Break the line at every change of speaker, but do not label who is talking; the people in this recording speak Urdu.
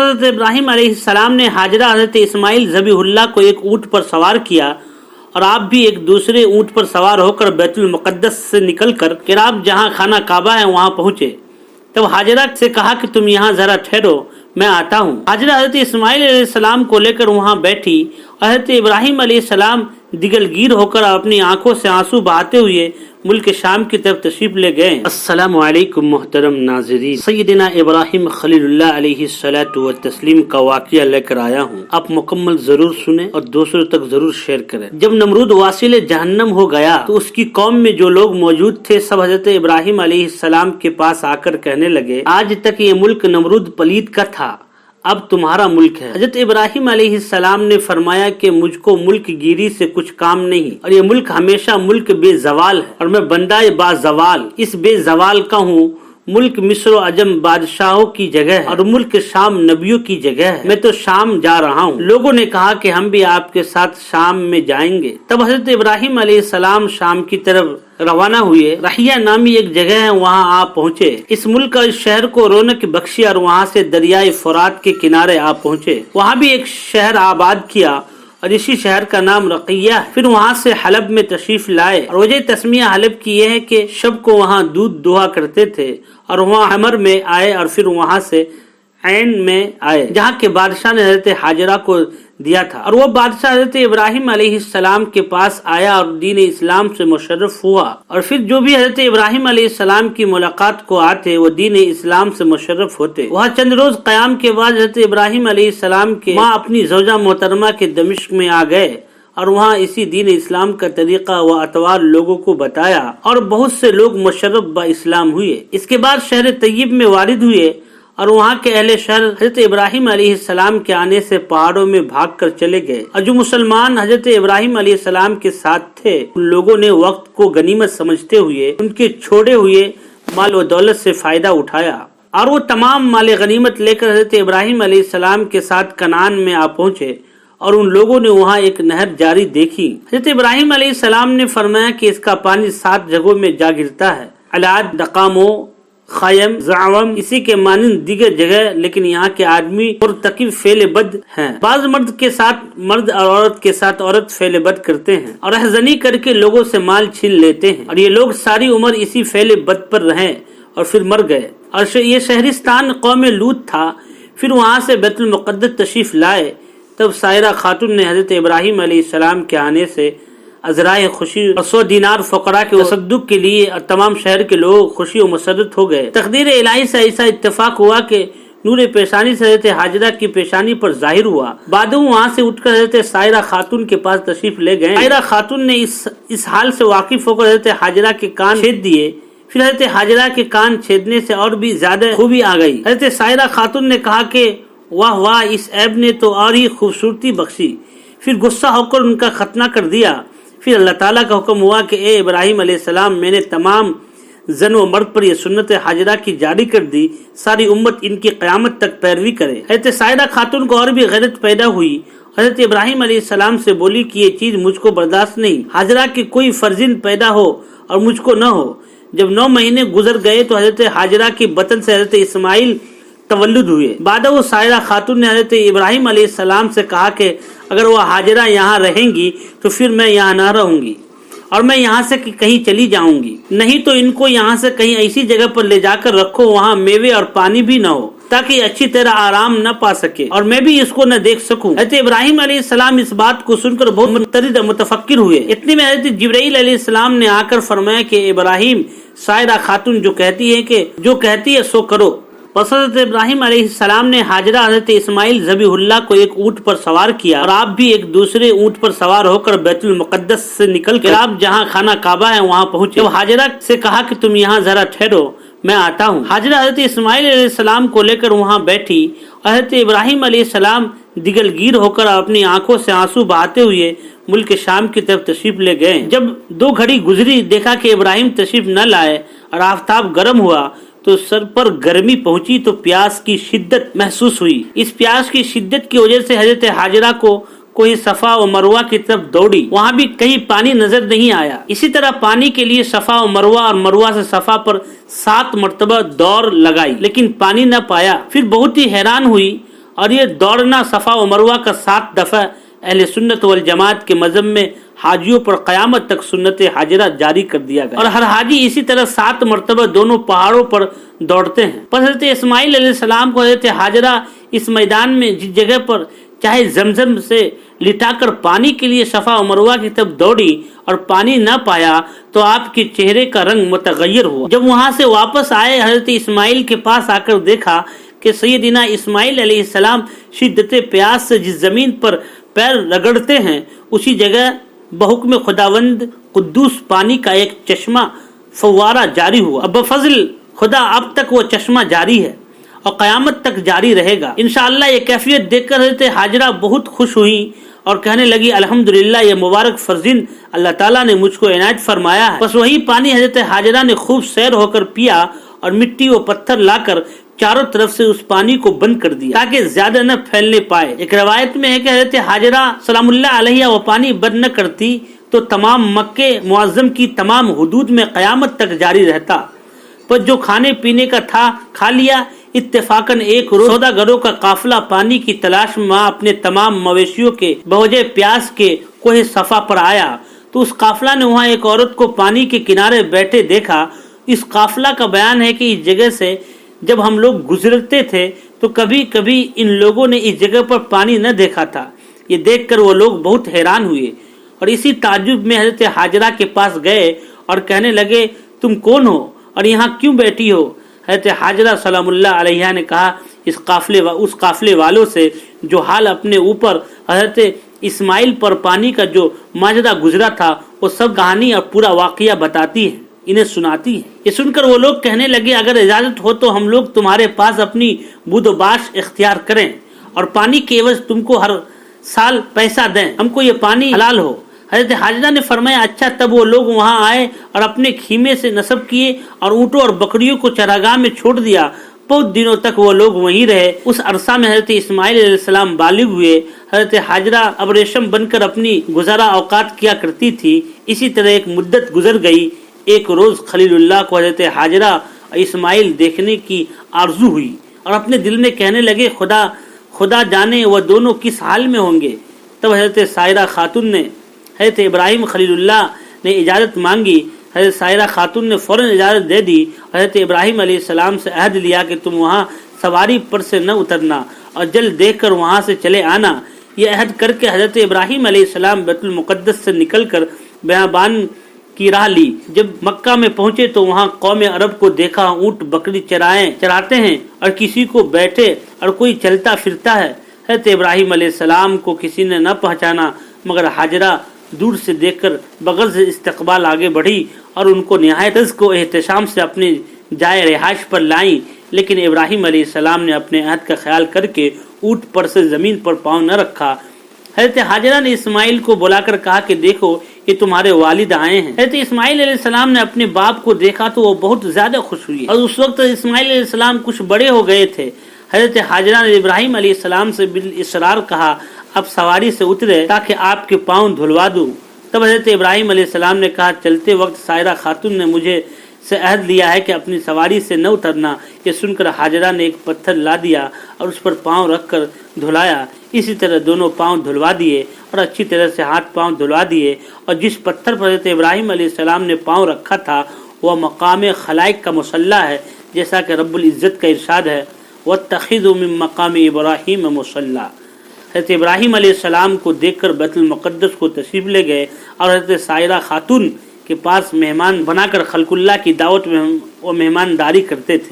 حضرت ابراہیم علیہ السلام نے حاجرہ حضرت اسماعیل ذبیح اللہ کو ایک اونٹ پر سوار کیا اور آپ بھی ایک دوسرے اونٹ پر سوار ہو کر بیت المقدس سے نکل کر قراب جہاں خانہ کعبہ ہے وہاں پہنچے۔ تب حاجرہ سے کہا کہ تم یہاں ذرا ٹھہرو، میں آتا ہوں۔ حاجرہ حضرت اسماعیل علیہ السلام کو لے کر وہاں بیٹھی اور حضرت ابراہیم علیہ السلام دگل گیر ہو کر اپنی آنکھوں سے آنسو بہاتے ہوئے ملک شام کی طرف تشریف لے گئے۔ السلام علیکم محترم ناظرین، سیدنا ابراہیم خلیل اللہ علیہ الصلوۃ والتسلیم کا واقعہ لے کر آیا ہوں، آپ مکمل ضرور سنیں اور دوسروں تک ضرور شیئر کریں۔ جب نمرود واصل جہنم ہو گیا تو اس کی قوم میں جو لوگ موجود تھے سب حضرت ابراہیم علیہ السلام کے پاس آ کر کہنے لگے، آج تک یہ ملک نمرود پلید کا تھا، اب تمہارا ملک ہے۔ حضرت ابراہیم علیہ السلام نے فرمایا کہ مجھ کو ملک گیری سے کچھ کام نہیں، اور یہ ملک ہمیشہ ملک بے زوال ہے اور میں بندہ با زوال اس بے زوال کا ہوں۔ ملک مصر و عجم بادشاہوں کی جگہ ہے اور ملک شام نبیوں کی جگہ ہے، میں تو شام جا رہا ہوں۔ لوگوں نے کہا کہ ہم بھی آپ کے ساتھ شام میں جائیں گے۔ تب حضرت ابراہیم علیہ السلام شام کی طرف روانہ ہوئے۔ رحیہ نامی ایک جگہ ہے، وہاں آپ پہنچے۔ اس ملک اور اس شہر کو رونق بخشی اور وہاں سے دریائے فرات کے کنارے آپ پہنچے۔ وہاں بھی ایک شہر آباد کیا اور اسی شہر کا نام رقیہ ہے۔ پھر وہاں سے حلب میں تشریف لائے اور وجہ تسمیہ حلب کی یہ ہے کہ شب کو وہاں دودھ دہا کرتے تھے، اور وہاں حمر میں آئے اور پھر وہاں سے عین میں آئے جہاں کے بادشاہ نے حضرت حاجرہ کو دیا تھا، اور وہ بادشاہ حضرت ابراہیم علیہ السلام کے پاس آیا اور دین اسلام سے مشرف ہوا، اور پھر جو بھی حضرت ابراہیم علیہ السلام کی ملاقات کو آتے وہ دین اسلام سے مشرف ہوتے۔ وہاں چند روز قیام کے بعد حضرت ابراہیم علیہ السلام کے ماں اپنی زوجہ محترمہ کے دمشق میں آ گئے اور وہاں اسی دین اسلام کا طریقہ و اطوار لوگوں کو بتایا اور بہت سے لوگ مشرف با اسلام ہوئے۔ اس کے بعد شہر طیب میں وارد ہوئے اور وہاں کے اہل شہر حضرت ابراہیم علیہ السلام کے آنے سے پہاڑوں میں بھاگ کر چلے گئے، اور جو مسلمان حضرت ابراہیم علیہ السلام کے ساتھ تھے ان لوگوں نے وقت کو غنیمت سمجھتے ہوئے ان کے چھوڑے ہوئے مال و دولت سے فائدہ اٹھایا، اور وہ تمام مال غنیمت لے کر حضرت ابراہیم علیہ السلام کے ساتھ کنعان میں آ پہنچے، اور ان لوگوں نے وہاں ایک نہر جاری دیکھی۔ حضرت ابراہیم علیہ السلام نے فرمایا کہ اس کا پانی 7 جگہوں میں جا گرتا ہے، علاد، دقامو، خیم، زعوم، اسی کے مانند دیگر جگہ، لیکن یہاں کے آدمی مرتکب فعل بد ہیں۔ بعض مرد کے ساتھ مرد اور عورت کے ساتھ عورت فعل بد کرتے ہیں اور رہزنی کر کے لوگوں سے مال چھین لیتے ہیں، اور یہ لوگ ساری عمر اسی فعل بد پر رہیں اور پھر مر گئے۔ اور یہ شہرستان قوم لوط تھا۔ پھر وہاں سے بیت المقدس تشریف لائے۔ تب سائرہ خاتون نے حضرت ابراہیم علیہ السلام کے آنے سے عذرائے خوشی اور 100 دینار فقراء کے تصدق کے لیے، اور تمام شہر کے لوگ خوشی و مسرت ہو گئے۔ تقدیر الہی سے ایسا اتفاق ہوا کہ نور پیشانی سے حضرت حاجرہ کی پیشانی پر ظاہر ہوا۔ بعد وہاں سے اٹھ کر حضرت سائرہ خاتون کے پاس تشریف لے گئے۔ سائرہ خاتون نے اس حال سے واقف ہو کر حضرت حاجرہ کے کان چھید دیے۔ پھر حضرت حاجرہ کے کان چھیدنے سے اور بھی زیادہ خوبی آ گئی۔ حضرت سائرہ خاتون نے کہا کہ واہ واہ، اس عیب نے تو اور ہی خوبصورتی بخشی۔ پھر غصہ ہو کر ان کا ختنہ کر دیا۔ پھر اللہ تعالیٰ کا حکم ہوا کہ اے ابراہیم علیہ السلام، میں نے تمام زن و مرد پر یہ سنت حاجرہ کی جاری کر دی، ساری امت ان کی قیامت تک پیروی کرے۔ حضرت سائرہ خاتون کو اور بھی غیرت پیدا ہوئی، حضرت ابراہیم علیہ السلام سے بولی کہ یہ چیز مجھ کو برداشت نہیں، حاجرہ کے کوئی فرزند پیدا ہو اور مجھ کو نہ ہو۔ جب 9 مہینے گزر گئے تو حضرت حاجرہ کی بطن سے حضرت اسماعیل تولد ہوئے۔ بعد وہ سائرہ خاتون نے حضرت ابراہیم علیہ السلام سے کہا کہ اگر وہ حاجرہ یہاں رہیں گی تو پھر میں یہاں نہ رہوں گی اور میں یہاں سے کہیں چلی جاؤں گی، نہیں تو ان کو یہاں سے کہیں ایسی جگہ پر لے جا کر رکھو وہاں میوے اور پانی بھی نہ ہو، تاکہ اچھی طرح آرام نہ پا سکے اور میں بھی اس کو نہ دیکھ سکوں۔ حضرت ابراہیم علیہ السلام اس بات کو سن کر بہت مترد متفکر ہوئے۔ اتنے میں حضرت جبرائیل علیہ السلام نے آ کر فرمایا کہ ابراہیم، سائرہ خاتون جو کہتی ہے سو کرو۔ پس حضرت ابراہیم علیہ السلام نے حاجرہ حضرت اسماعیل ذبیح اللہ کو ایک اونٹ پر سوار کیا اور آپ بھی ایک دوسرے اونٹ پر سوار ہو کر بیت المقدس سے نکل کر آپ جہاں خانہ کعبہ ہے وہاں پہنچے۔ حاجرہ سے کہا کہ تم یہاں ذرا ٹھہرو، میں آتا ہوں۔ حاجرہ حضرت اسماعیل علیہ السلام کو لے کر وہاں بیٹھی اور حضرت ابراہیم علیہ السلام دگل گیر ہو کر اپنی آنکھوں سے آنسو بہاتے ہوئے ملک شام کی طرف تشریف لے گئے۔ جب 2 گھڑی گزری، دیکھا کہ ابراہیم تشریف نہ لائے اور آفتاب گرم ہوا تو سر پر گرمی پہنچی تو پیاس کی شدت محسوس ہوئی۔ اس پیاس کی شدت کی وجہ سے حضرت حاجرہ کو کوئی صفا و مروہ کی طرف دوڑی، وہاں بھی کہیں پانی نظر نہیں آیا۔ اسی طرح پانی کے لیے صفا و مروہ اور مروہ سے صفا پر 7 مرتبہ دوڑ لگائی لیکن پانی نہ پایا۔ پھر بہت ہی حیران ہوئی اور یہ دوڑنا صفا و مروہ کا 7 دفعہ اہل سنت والجماعت کے مذہب میں حاجیوں پر قیامت تک سنت حاجرہ جاری کر دیا گیا، اور ہر حاجی اسی طرح 7 مرتبہ دونوں پہاڑوں پر دوڑتے ہیں۔ پس حضرت اسماعیل علیہ السلام کو حضرت حاجرہ اس میدان میں جس جگہ پر چاہے زمزم سے لٹا کر پانی کے لیے صفا و مروہ کی طرف دوڑی اور پانی نہ پایا تو آپ کے چہرے کا رنگ متغیر ہوا۔ جب وہاں سے واپس آئے، حضرت اسماعیل کے پاس آ کر دیکھا کہ سیدنا اسماعیل علیہ السلام شدت پیاس سے جس زمین پر پیر رگڑتے ہیں اسی جگہ بحکم خداوند قدوس پانی کا ایک چشمہ فوارہ جاری ہوا۔ اب بفضل خدا اب تک وہ چشمہ جاری ہے اور قیامت تک جاری رہے گا انشاءاللہ۔ یہ کیفیت دیکھ کر حضرت حاجرہ بہت خوش ہوئی اور کہنے لگی الحمدللہ، یہ مبارک فرزند اللہ تعالیٰ نے مجھ کو عنایت فرمایا ہے۔ بس وہی پانی حضرت حاجرہ نے خوب سیر ہو کر پیا اور مٹی و پتھر لا کر چاروں طرف سے اس پانی کو بند کر دیا تاکہ زیادہ نہ پھیلنے پائے۔ ایک روایت میں ہے کہ حضرت حاجرہ سلام اللہ علیہ وہ پانی بند نہ کرتی تو تمام مکہ معظم کی تمام حدود میں قیامت تک جاری رہتا۔ پر جو کھانے پینے کا تھا کھا لیا۔ اتفاقاً ایک روز سوداگروں کا قافلہ پانی کی تلاش میں اپنے تمام مویشیوں کے بوجہ پیاس کے کوہ صفا پر آیا تو اس قافلہ نے وہاں ایک عورت کو پانی کے کنارے بیٹھے دیکھا۔ اس قافلہ کا بیان ہے کہ اس جگہ سے جب ہم لوگ گزرتے تھے تو کبھی کبھی ان لوگوں نے اس جگہ پر پانی نہ دیکھا تھا۔ یہ دیکھ کر وہ لوگ بہت حیران ہوئے اور اسی تعجب میں حضرت حاجرہ کے پاس گئے اور کہنے لگے تم کون ہو اور یہاں کیوں بیٹھی ہو؟ حضرت حاجرہ سلام اللہ علیہ نے کہا اس قافلے والوں سے جو حال اپنے اوپر حضرت اسماعیل پر پانی کا جو ماجرہ گزرا تھا وہ سب کہانی اور پورا واقعہ بتاتی ہے، انہیں سناتی ہے۔ یہ سن کر وہ لوگ کہنے لگے اگر اجازت ہو تو ہم لوگ تمہارے پاس اپنی بود و باش اختیار کریں اور پانی کے عوض تم کو ہر سال پیسہ دیں، ہم کو یہ پانی حلال ہو۔ حضرت حاجرہ نے فرمایا اچھا۔ تب وہ لوگ وہاں آئے اور اپنے خیمے سے نصب کیے اور اونٹوں اور بکریوں کو چراگاہ میں چھوڑ دیا۔ بہت دنوں تک وہ لوگ وہیں رہے۔ اس عرصہ میں حضرت اسماعیل علیہ السلام بالغ ہوئے۔ حضرت حاجرہ اب ریشم بن کر اپنی گزارا اوقات کیا کرتی تھی۔ اسی طرح ایک مدت گزر گئی۔ ایک روز خلیل اللہ کو حضرت حاجرہ اور اسماعیل دیکھنے کی آرزو ہوئی اور اپنے دل میں کہنے لگے خدا جانے وہ دونوں کس حال میں ہوں گے۔ تب حضرت سائرہ خاتون نے حضرت ابراہیم خلیل اللہ نے اجازت مانگی۔ حضرت سائرہ خاتون نے فوراً اجازت دے دی۔ حضرت ابراہیم علیہ السلام سے عہد لیا کہ تم وہاں سواری پر سے نہ اترنا اور جلد دیکھ کر وہاں سے چلے آنا۔ یہ عہد کر کے حضرت ابراہیم علیہ السلام بیت المقدس سے نکل کر بیابان کی راہ لی۔ جب مکہ میں پہنچے تو وہاں قوم عرب کو دیکھا، اونٹ بکری چراتے ہیں اور کسی کو بیٹھے اور کوئی چلتا پھرتا ہے۔ حضرت ابراہیم علیہ السلام کو کسی نے نہ پہچانا مگر حاجرہ دور سے دیکھ کر بغل سے استقبال آگے بڑھی اور ان کو نہایت عزم و احتشام سے اپنے جائے رہائش پر لائیں، لیکن ابراہیم علیہ السلام نے اپنے عہد کا خیال کر کے اونٹ پر سے زمین پر پاؤں نہ رکھا۔ حضرت حاجرہ نے اسماعیل کو بلا کر کہا کہ دیکھو یہ تمہارے والد آئے ہیں۔ حضرت اسماعیل علیہ السلام نے اپنے باپ کو دیکھا تو وہ بہت زیادہ خوش ہوئی اور اس وقت اسماعیل علیہ السلام کچھ بڑے ہو گئے تھے۔ حضرت حاجرہ نے ابراہیم علیہ السلام سے بالاسرار کہا اب سواری سے اترے تاکہ آپ کے پاؤں دھلوا دوں۔ تب حضرت ابراہیم علیہ السلام نے کہا چلتے وقت سائرہ خاتون نے مجھے سے عہد لیا ہے کہ اپنی سواری سے نہ اترنا۔ یہ سن کر حاجرہ نے ایک پتھر لا دیا اور اس پر پاؤں رکھ کر دھلایا۔ اسی طرح دونوں پاؤں دھلوا دیے اور اچھی طرح سے ہاتھ پاؤں دھلوا دیے، اور جس پتھر پر حضرت ابراہیم علیہ السلام نے پاؤں رکھا تھا وہ مقام خلائق کا مصلی ہے، جیسا کہ رب العزت کا ارشاد ہے وَاتَّخِذُوا مِن مَّقَامِ إِبْرَاهِيمَ مُصَلًّى۔ حضرت ابراہیم علیہ السلام کو دیکھ کر بیت المقدس کو تشریف لے گئے اور حضرت سائرہ خاتون کے پاس مہمان بنا کر خلق اللہ کی دعوت میں وہ مہمانداری کرتے تھے۔